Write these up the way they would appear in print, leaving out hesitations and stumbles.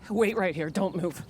Wait right here, don't move.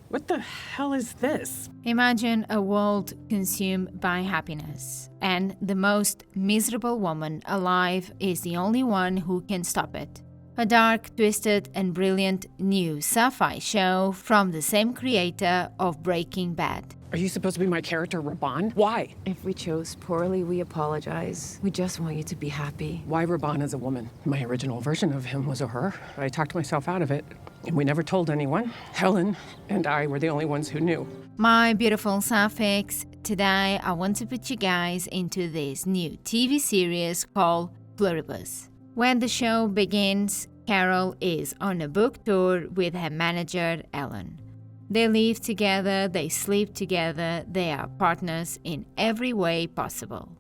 What the hell is this? Imagine a world consumed by happiness, and the most miserable woman alive is the only one who can stop it. A dark, twisted, and brilliant new sci-fi show from the same creator of Breaking Bad. Are you supposed to be my character, Raban? Why? If we chose poorly, we apologize. We just want you to be happy. Why Raban as a woman? My original version of him was a her. I talked myself out of it, and we never told anyone. Helen and I were the only ones who knew. My beautiful sapphics, today I want to put you guys into this new TV series called Pluribus. When the show begins, Carol is on a book tour with her manager, Helen. They live together, they sleep together, they are partners in every way possible.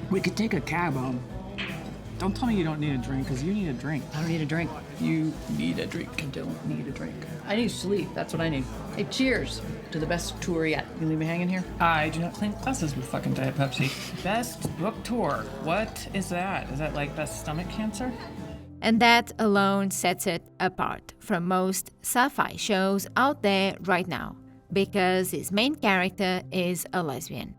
We could take a cab home. Don't tell me you don't need a drink, because you need a drink. I don't need a drink. You need a drink. I don't need a drink. I need sleep. That's what I need. Hey, cheers to the best tour yet. You leave me hanging here? I do not clean glasses with fucking Diet Pepsi. Best book tour. What is that? Is that like best stomach cancer? And that alone sets it apart from most sci-fi shows out there right now, because its main character is a lesbian.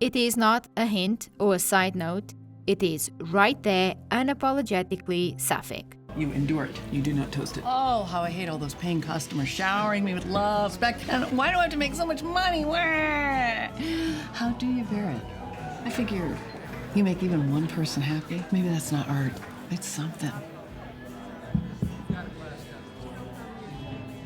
It is not a hint or a side note, it is right there unapologetically sapphic. You endure it. You do not toast it. Oh, how I hate all those paying customers showering me with love, respect, and why do I have to make so much money? Wah! How do you bear it? I figure you make even one person happy. Maybe that's not art. It's something.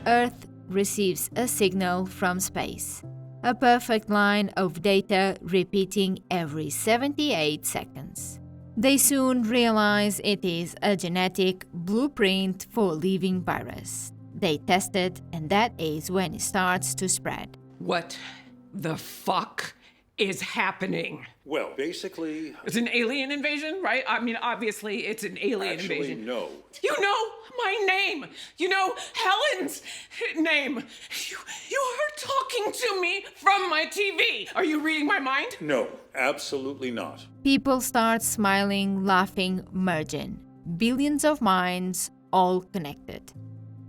Earth receives a signal from space, a perfect line of data repeating every 78 seconds. They soon realize it is a genetic blueprint for a living virus. They test it, and that is when it starts to spread. What the fuck is happening? Well, basically... It's an alien invasion, right? I mean, obviously, it's an alien invasion. no. You know my name. You know Helen's name. You are talking to me from my TV. Are you reading my mind? No, absolutely not. People start smiling, laughing, merging. Billions of minds, all connected.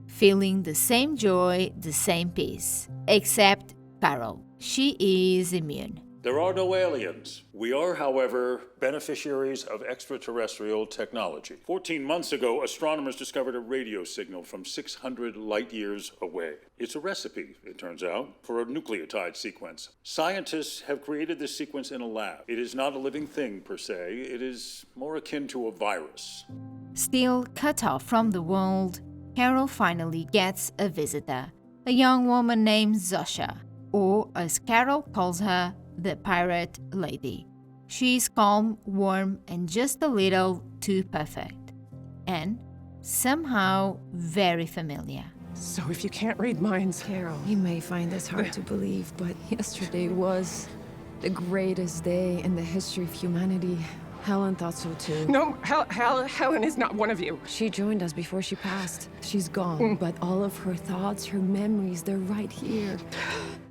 Feeling the same joy, the same peace. Except Carol. She is immune. There are no aliens. We are, however, beneficiaries of extraterrestrial technology. 14 months ago, astronomers discovered a radio signal from 600 light years away. It's a recipe, it turns out, for a nucleotide sequence. Scientists have created this sequence in a lab. It is not a living thing, per se. It is more akin to a virus. Still cut off from the world, Carol finally gets a visitor. A young woman named Zasha, or as Carol calls her, the pirate lady. She's calm, warm, and just a little too perfect. And somehow very familiar. So if you can't read minds... Carol, you may find this hard to believe, but yesterday was the greatest day in the history of humanity. Helen thought so too. No, Helen is not one of you. She joined us before she passed. She's gone, but all of her thoughts, her memories, they're right here.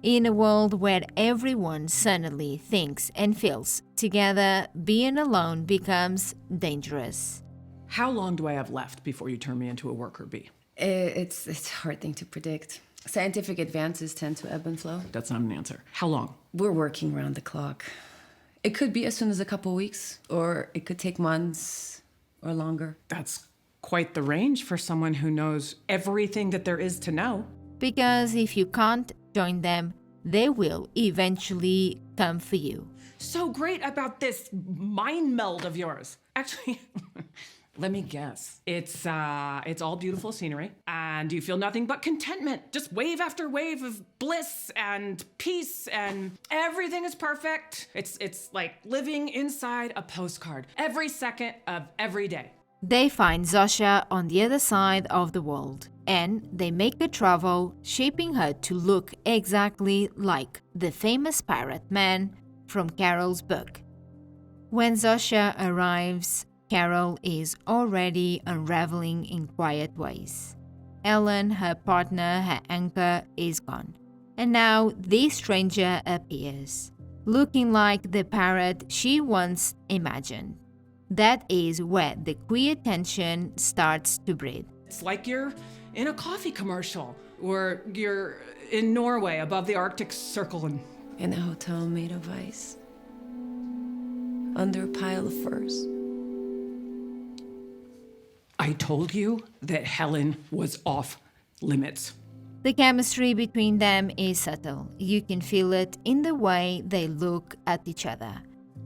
In a world where everyone suddenly thinks and feels together, being alone becomes dangerous. How long do I have left before you turn me into a worker bee? It's a hard thing to predict. Scientific advances tend to ebb and flow. That's not an answer. How long? We're working around the clock. It could be as soon as a couple weeks, or it could take months or longer. That's quite the range for someone who knows everything that there is to know. Because if you can't join them, they will eventually come for you. So great about this mind meld of yours. Actually, let me guess. It's all beautiful scenery, and you feel nothing but contentment. Just wave after wave of bliss and peace, and everything is perfect. It's like living inside a postcard every second of every day. They find Zasha on the other side of the world, and they make a travel, shaping her to look exactly like the famous pirate man from Carol's book. When Zasha arrives, Carol is already unraveling in quiet ways. Helen, her partner, her anchor, is gone, And now this stranger appears, looking like the parrot she once imagined. That is where the queer tension starts to breed. It's like you're in a coffee commercial, or you're in Norway above the Arctic Circle and In a hotel made of ice. Under a pile of furs. I told you that Helen was off limits. The chemistry between them is subtle. You can feel it in the way they look at each other,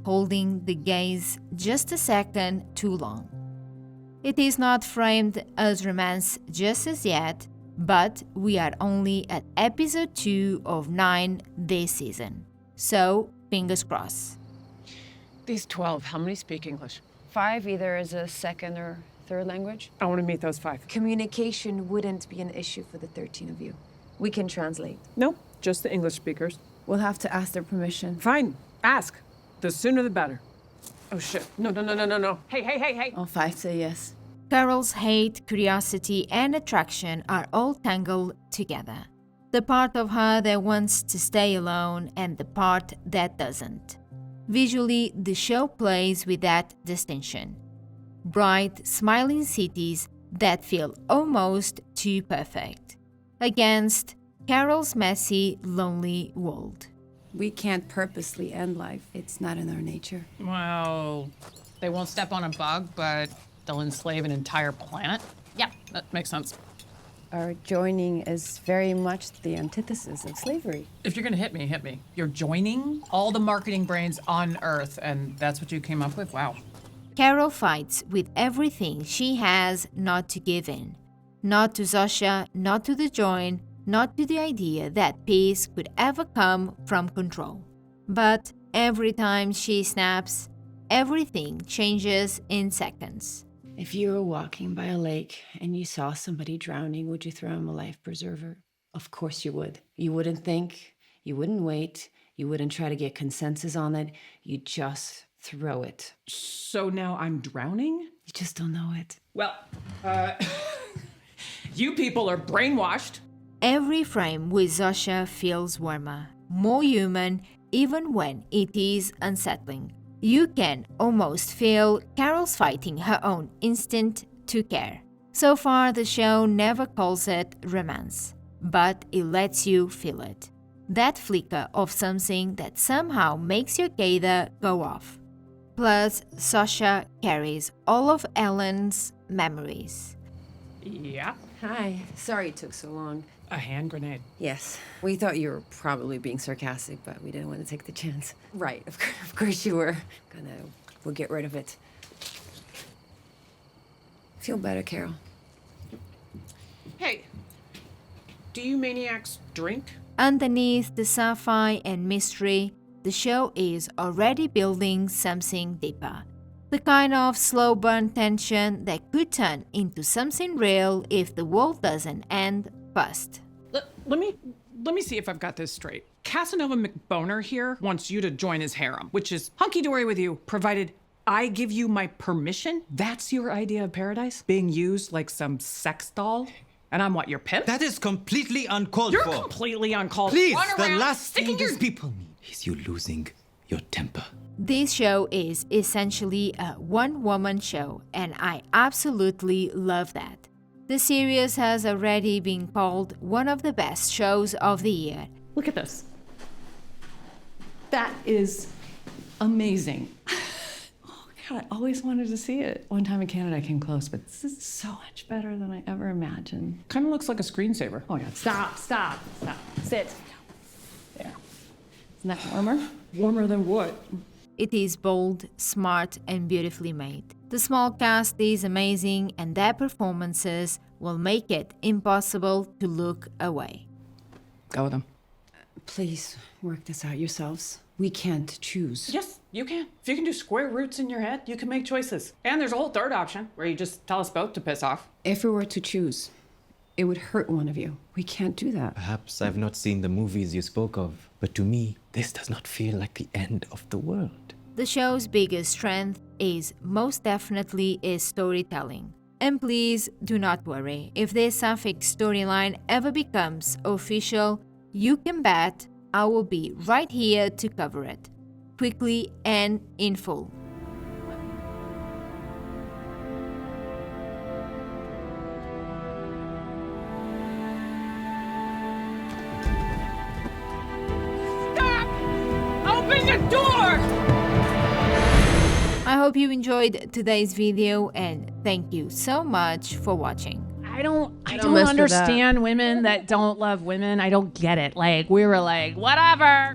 holding the gaze just a second too long. It is not framed as romance just as yet, but we are only at episode 2 of 9 this season. So, fingers crossed. These 12, how many speak English? 5 either as a second or third language. I want to meet those 5. Communication wouldn't be an issue for the 13 of you. We can translate. Nope, just the English speakers. We'll have to ask their permission. Fine, ask. The sooner the better. Oh shit, no. Hey. All 5 say yes. Carol's hate, curiosity, and attraction are all tangled together. The part of her that wants to stay alone and the part that doesn't. Visually, the show plays with that distinction. Bright, smiling cities that feel almost too perfect, against Carol's messy, lonely world. We can't purposely end life. It's not in our nature. Well, they won't step on a bug, but they'll enslave an entire planet? Yeah, that makes sense. Our joining is very much the antithesis of slavery. If you're gonna hit me, hit me. You're joining all the marketing brains on Earth, and that's what you came up with? Wow. Carol fights with everything she has not to give in. Not to Zasha, not to the join, not to the idea that peace could ever come from control. But every time she snaps, everything changes in seconds. If you were walking by a lake and you saw somebody drowning, would you throw him a life preserver? Of course you would. You wouldn't think, you wouldn't wait, you wouldn't try to get consensus on it. You'd just throw it. So now I'm drowning? You just don't know it. Well, you people are brainwashed. Every frame with Zasha feels warmer, more human, even when it is unsettling. You can almost feel Carol's fighting her own instinct to care. So far, the show never calls it romance, but it lets you feel it. That flicker of something that somehow makes your gator go off. Plus, Zasha carries all of Helen's memories. Yeah. Hi. Sorry it took so long. A hand grenade. Yes. We thought you were probably being sarcastic, but we didn't want to take the chance. Right. Of course you were. We'll get rid of it. Feel better, Carol. Hey, do you maniacs drink? Underneath the sci-fi and mystery, the show is already building something deeper. The kind of slow burn tension that could turn into something real if the world doesn't end first. Let me see if I've got this straight. Casanova McBoner here wants you to join his harem, which is hunky-dory with you, provided I give you my permission. That's your idea of paradise? Being used like some sex doll? And I'm what, your pimp? That is completely uncalled You're for. completely uncalled for. Please, Run the around last sticking thing your these people need is you losing your temper. This show is essentially a one-woman show, and I absolutely love that. The series has already been called one of the best shows of the year. Look at this. That is amazing. Oh, God, I always wanted to see it. One time in Canada, I came close, but this is so much better than I ever imagined. Kind of looks like a screensaver. Oh, my God, stop. Sit. There. Isn't that warmer? Warmer than what? It is bold, smart, and beautifully made. The small cast is amazing, and their performances will make it impossible to look away. Go with them. Please work this out yourselves. We can't choose. Yes, you can. If you can do square roots in your head, you can make choices. And there's a whole third option where you just tell us both to piss off. If we were to choose, it would hurt one of you. We can't do that. Perhaps I've not seen the movies you spoke of, but to me, this does not feel like the end of the world. The show's biggest strength is most definitely its storytelling. And please do not worry, if this sapphic storyline ever becomes official, you can bet I will be right here to cover it, quickly and in full. Open the door! I hope you enjoyed today's video and thank you so much for watching. I don't mess with that. understand women that don't love women. I don't get it. Like, we were like, whatever.